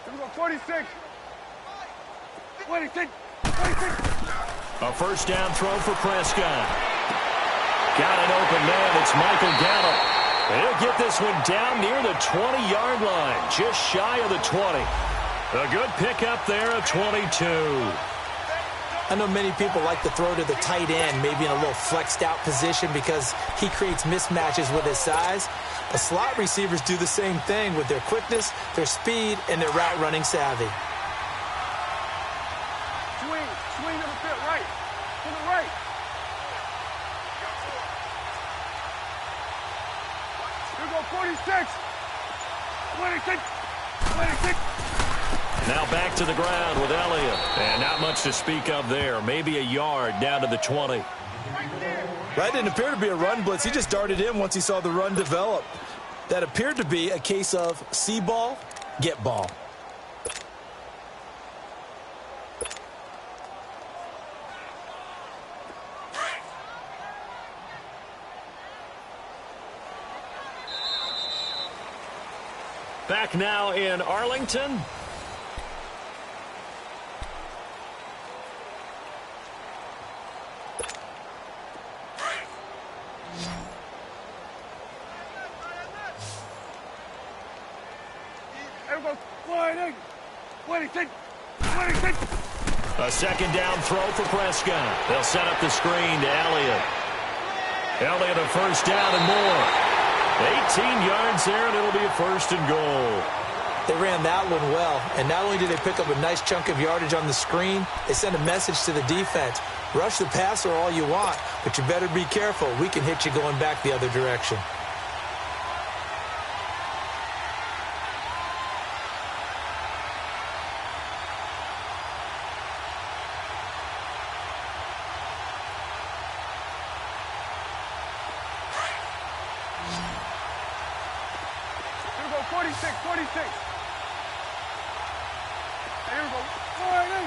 Here we go. 46. 26. A 1st down throw for Prescott. Got an open man. It's Michael Gallup. He'll get this one down near the 20-yard line, just shy of the 20. A good pickup there of 22. I know many people like to throw to the tight end, maybe in a little flexed out position because he creates mismatches with his size. The slot receivers do the same thing with their quickness, their speed, and their route running savvy. Swing to the field, right. To the right. Here we go, 46. 26. Now back to the ground with Elliott. And not much to speak of there. Maybe a yard down to the 20. That didn't appear to be a run blitz. He just darted in once he saw the run develop. That appeared to be a case of see ball, get ball. Back now in Arlington. A 2nd down throw for Prescott. They'll set up the screen to Elliott. Elliott a 1st down and more. 18 yards there, and it'll be a 1st and goal. They ran that one well, and not only did they pick up a nice chunk of yardage on the screen, they sent a message to the defense. Rush the passer all you want, but you better be careful. We can hit you going back the other direction. 46, 46. Here we go. 48.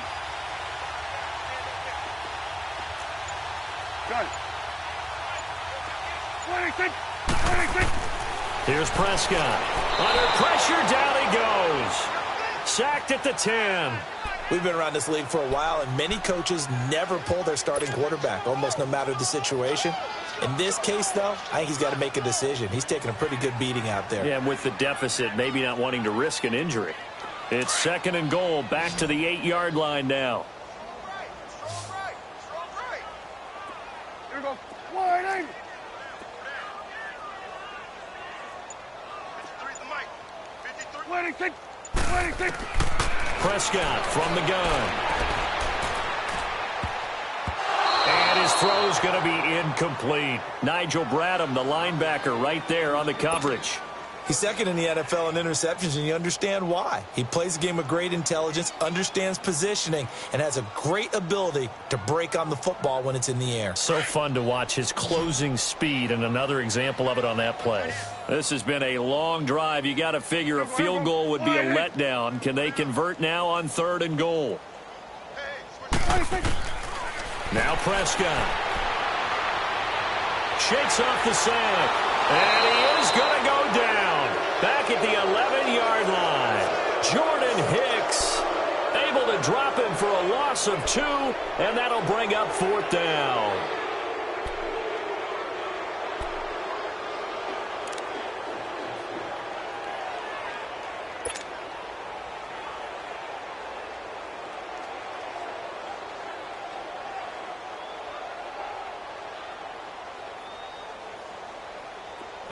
Got it. 26, 26. Here's Prescott. Under pressure, down he goes. Sacked at the 10. We've been around this league for a while, and many coaches never pull their starting quarterback, almost no matter the situation. In this case, though, I think he's got to make a decision. He's taking a pretty good beating out there. Yeah, and with the deficit, maybe not wanting to risk an injury. It's 2nd and goal, back to the 8-yard line now. Here we go. 180. 26, 26. Prescott from the gun. And his throw's going to be incomplete. Nigel Bradham, the linebacker, right there on the coverage. He's 2nd in the NFL in interceptions, and you understand why. He plays a game of great intelligence, understands positioning, and has a great ability to break on the football when it's in the air. So fun to watch his closing speed, and another example of it on that play. This has been a long drive. You got to figure a field goal would be a letdown. Can they convert now on 3rd and goal? Now Prescott. Shakes off the sack. And he is going to go down. Back at the 11-yard line. Jordan Hicks able to drop him for a loss of 2, and that'll bring up 4th down.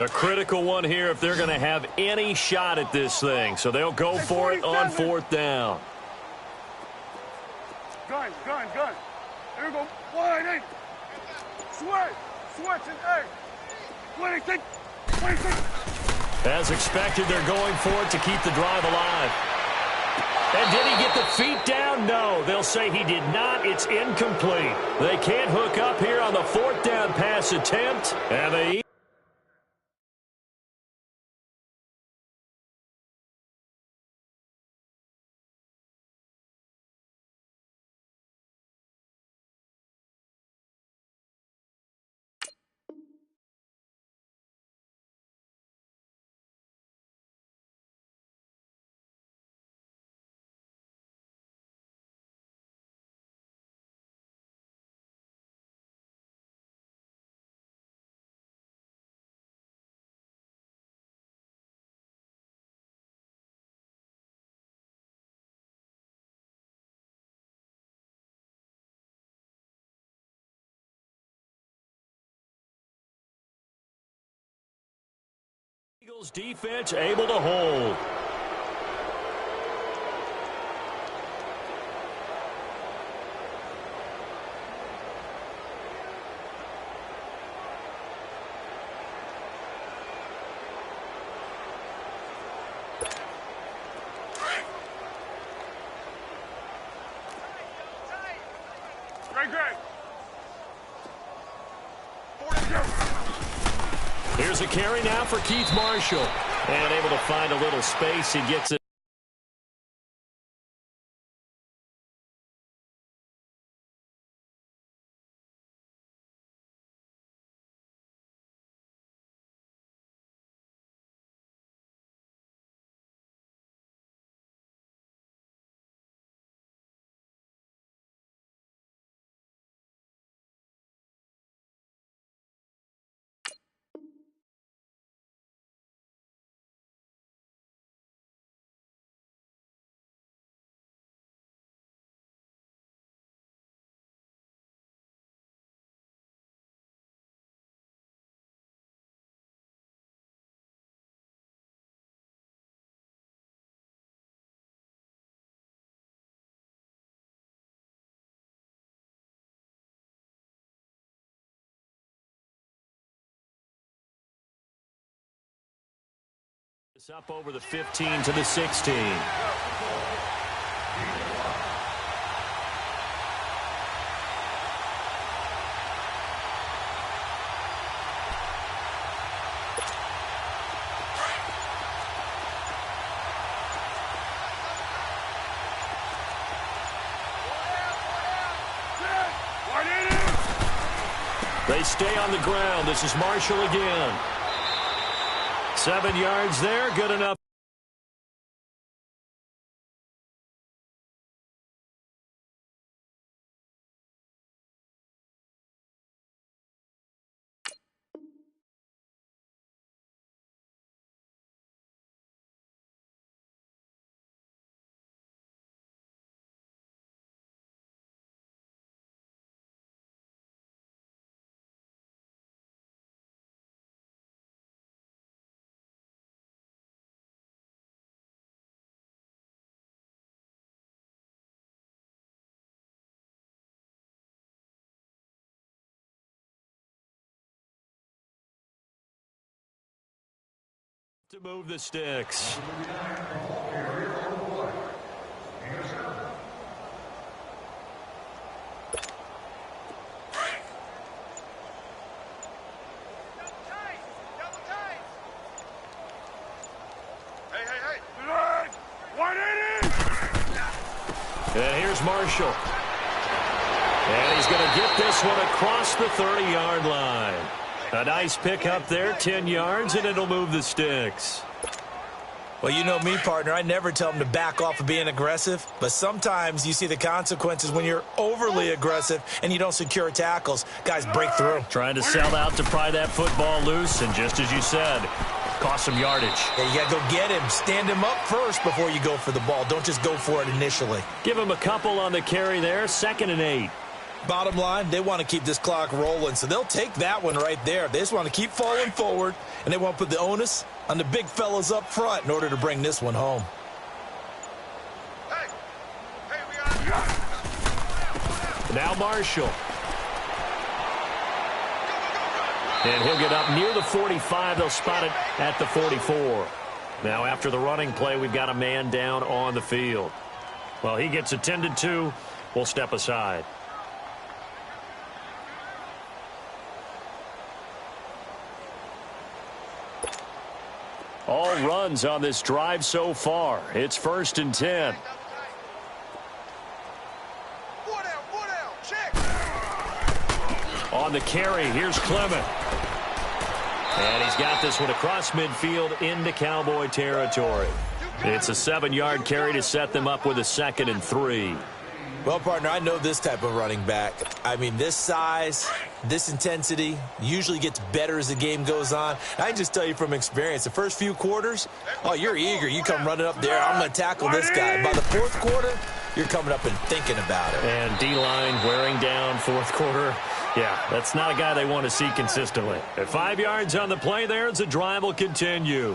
A critical one here if they're going to have any shot at this thing. So they'll go for it on 4th down. Gun. Here we go. 180. Switch and 8. 26. As expected, they're going for it to keep the drive alive. And did he get the feet down? No, they'll say he did not. It's incomplete. They can't hook up here on the 4th down pass attempt. And they Eagles defense able to hold. Great. Here's a carry now for Keith Marshall. And able to find a little space. He gets it. It's up over the 15 to the 16. They stay on the ground. This is Marshall again. 7 yards there, good enough. To move the sticks. And here's Marshall. And he's going to get this one across the 30-yard line. A nice pick up there, 10 yards, and it'll move the sticks. Well, you know me, partner. I never tell them to back off of being aggressive, but sometimes you see the consequences when you're overly aggressive and you don't secure tackles. Guys break through. Trying to sell out to pry that football loose, and just as you said, cost some yardage. Yeah, you got to go get him. Stand him up first before you go for the ball. Don't just go for it initially. Give him a couple on the carry there, 2nd and 8. Bottom line, they want to keep this clock rolling, so they'll take that one right there. They just want to keep falling forward, and they want to put the onus on the big fellas up front in order to bring this one home. Now Marshall. And he'll get up near the 45. They'll spot it at the 44. Now after the running play, we've got a man down on the field. Well, he gets attended to. We'll step aside. All runs on this drive so far. It's 1st and 10. On the carry, here's Clement. And he's got this one across midfield into Cowboy territory. It's a 7-yard carry to set them up with a 2nd and 3. Well, partner, I know this type of running back. I mean, this size, this intensity usually gets better as the game goes on. I can just tell you from experience, the first few quarters, oh, you're eager. You come running up there, I'm going to tackle this guy. By the 4th quarter, you're coming up and thinking about it. And D-line wearing down 4th quarter. Yeah, that's not a guy they want to see consistently. At 5 yards on the play there, the drive will continue.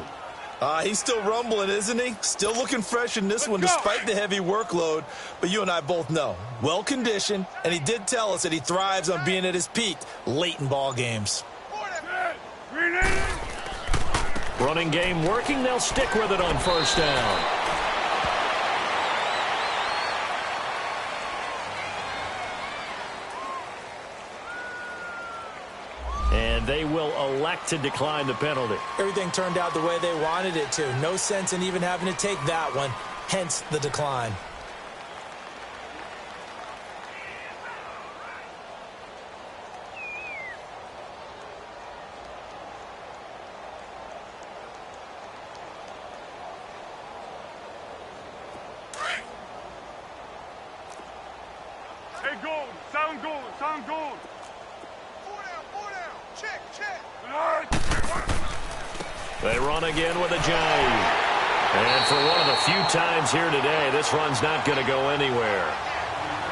He's still rumbling, isn't he? Still looking fresh in this one despite the heavy workload. But you and I both know, well-conditioned, and he did tell us that he thrives on being at his peak late in ball games. Running game working. They'll stick with it on 1st down. And they will elect to decline the penalty. Everything turned out the way they wanted it to. No sense in even having to take that one, hence the decline. Hey, goal. Sound goal. Sound goal. They run again with a jive. And for one of the few times here today, this run's not going to go anywhere.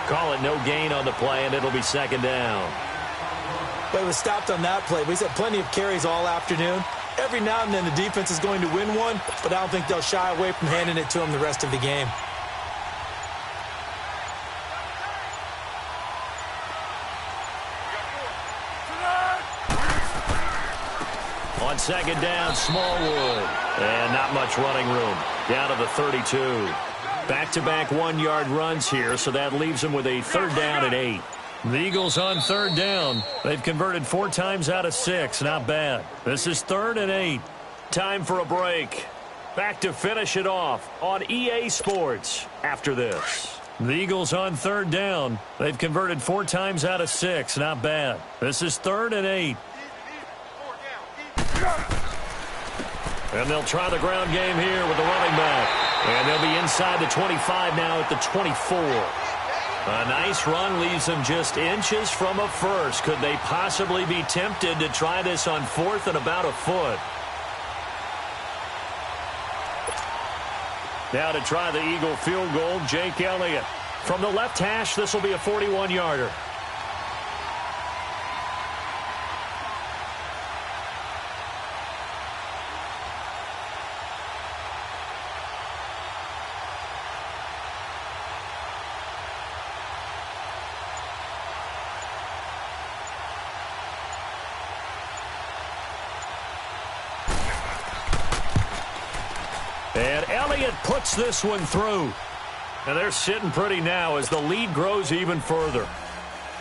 Call it no gain on the play, and it'll be 2nd down. But it was stopped on that play. We've had plenty of carries all afternoon. Every now and then the defense is going to win one, but I don't think they'll shy away from handing it to them the rest of the game. On 2nd down, Smallwood. And not much running room. Down to the 32. Back-to-back 1-yard runs here, so that leaves them with a 3rd down and 8. The Eagles on 3rd down. They've converted 4 times out of 6. Not bad. This is 3rd and 8. Time for a break. Back to finish it off on EA Sports after this. The Eagles on third down. They've converted 4 times out of 6. Not bad. This is 3rd and 8. And they'll try the ground game here with the running back. And they'll be inside the 25 now at the 24. A nice run leaves them just inches from a first. Could they possibly be tempted to try this on 4th and about a foot? Now to try the Eagle field goal, Jake Elliott. From the left hash, this will be a 41-yarder. And Elliott puts this one through. And they're sitting pretty now as the lead grows even further.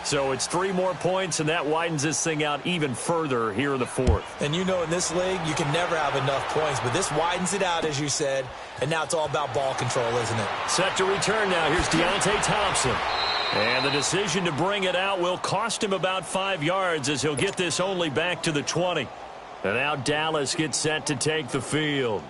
So it's 3 more points, and that widens this thing out even further here in the 4th. And you know in this league, you can never have enough points, but this widens it out, as you said, and now it's all about ball control, isn't it? Set to return now. Here's Deontay Thompson. And the decision to bring it out will cost him about 5 yards as he'll get this only back to the 20. And now Dallas gets set to take the field.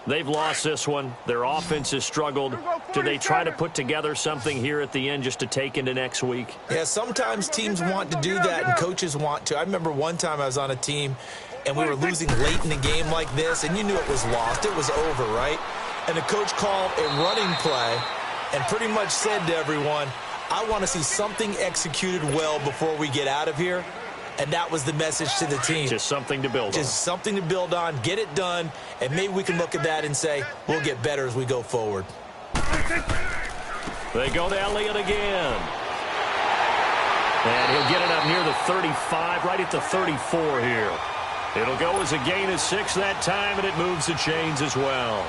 They've lost this one. Their offense has struggled. Do they try to put together something here at the end just to take into next week? Yeah, sometimes teams want to do that and coaches want to. I remember one time I was on a team and we were losing late in the game like this, and you knew it was lost. It was over, right? And the coach called a running play and pretty much said to everyone, I want to see something executed well before we get out of here. And that was the message to the team. Just something to build on. Just something to build on, get it done, and maybe we can look at that and say, we'll get better as we go forward. They go to Elliott again. And he'll get it up near the 35, right at the 34 here. It'll go as a gain of 6 that time, and it moves the chains as well.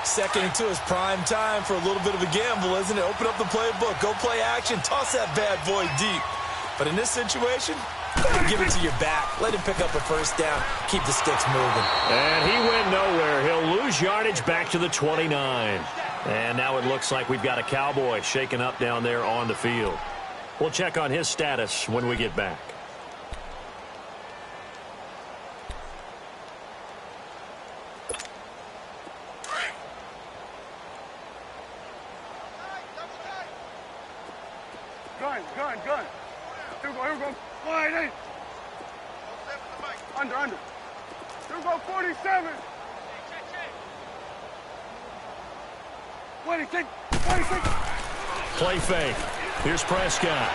2nd and 2 is prime time for a little bit of a gamble, isn't it? Open up the playbook, go play action, toss that bad boy deep. But in this situation, give it to your back. Let him pick up a first down. Keep the sticks moving. And he went nowhere. He'll lose yardage back to the 29. And now it looks like we've got a Cowboy shaken up down there on the field. We'll check on his status when we get back. Gun. Here we go. Wide eight. Under. Here we go, 47. 26. Play fake. Here's Prescott.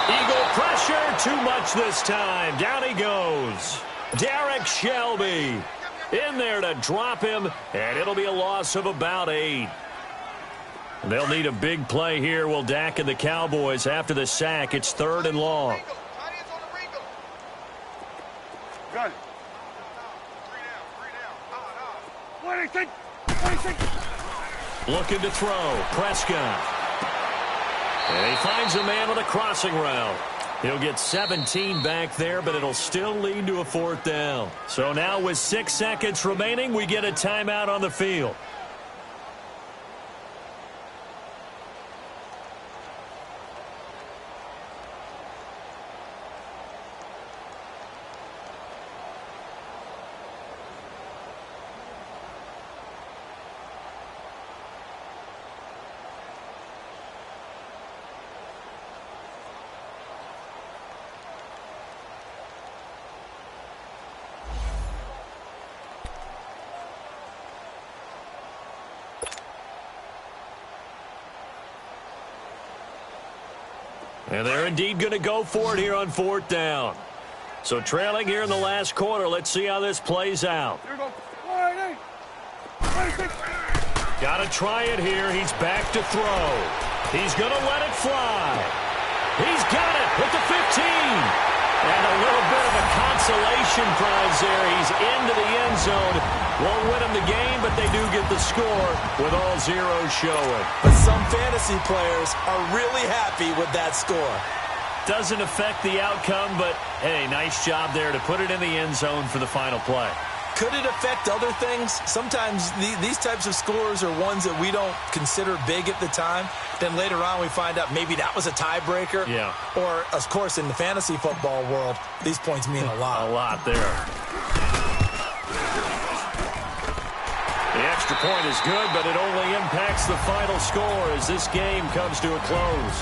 Eagle pressure, too much this time. Down he goes. Derek Shelby in there to drop him, and it'll be a loss of about 8. They'll need a big play here. Will Dak and the Cowboys after the sack. It's 3rd and long. Gun. 26. Looking to throw. Prescott. And he finds a man on a crossing route. He'll get 17 back there, but it'll still lead to a 4th down. So now with 6 seconds remaining, we get a timeout on the field. And they're indeed going to go for it here on 4th down. So trailing here in the last quarter. Let's see how this plays out. Here we go. Wide eight. 26. Got to try it here. He's back to throw. He's going to let it fly. He's got it at the 15. And a little bit of a consolation prize there. He's into the end zone. Won't win him the game, but they do get the score with all zeros showing. But some fantasy players are really happy with that score. Doesn't affect the outcome, but, hey, nice job there to put it in the end zone for the final play. Could it affect other things? Sometimes these types of scores are ones that we don't consider big at the time. Then later on we find out maybe that was a tiebreaker. Yeah. Or, of course, in the fantasy football world, these points mean a lot. A lot there. The extra point is good, but it only impacts the final score as this game comes to a close.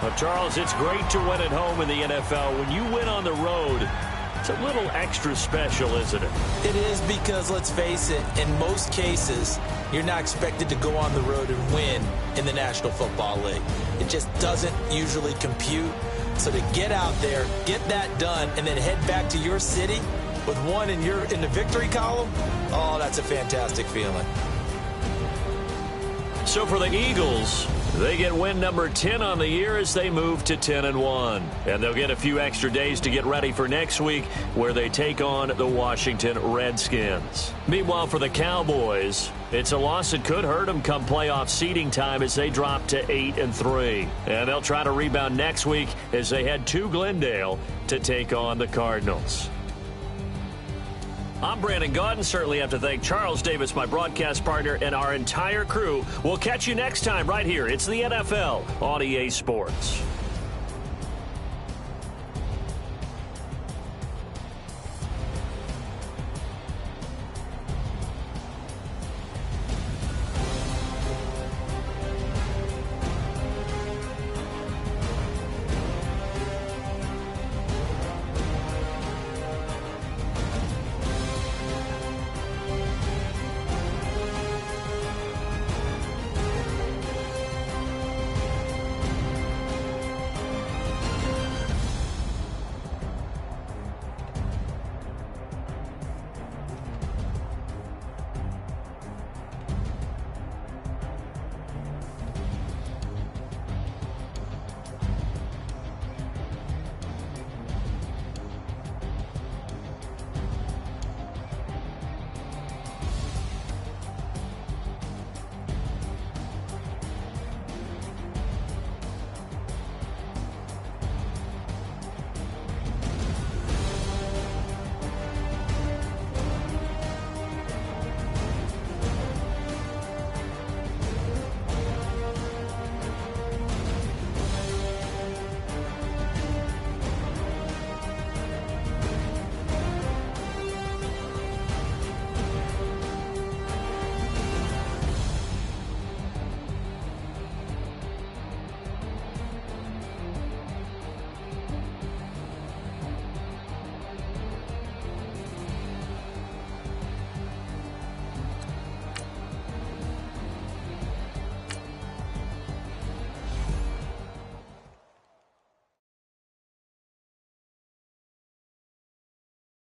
Well, Charles, it's great to win at home in the NFL. When you win on the road, it's a little extra special, isn't it? It is because, let's face it, in most cases, you're not expected to go on the road and win in the National Football League. It just doesn't usually compute. So to get out there, get that done, and then head back to your city with one in the victory column, oh, that's a fantastic feeling. So for the Eagles, they get win number 10 on the year as they move to 10-1. And they'll get a few extra days to get ready for next week where they take on the Washington Redskins. Meanwhile, for the Cowboys, it's a loss that could hurt them come playoff seeding time as they drop to 8-3. And they'll try to rebound next week as they head to Glendale to take on the Cardinals. I'm Brandon Gaudin. Certainly have to thank Charles Davis, my broadcast partner, and our entire crew. We'll catch you next time right here. It's the NFL on EA Sports.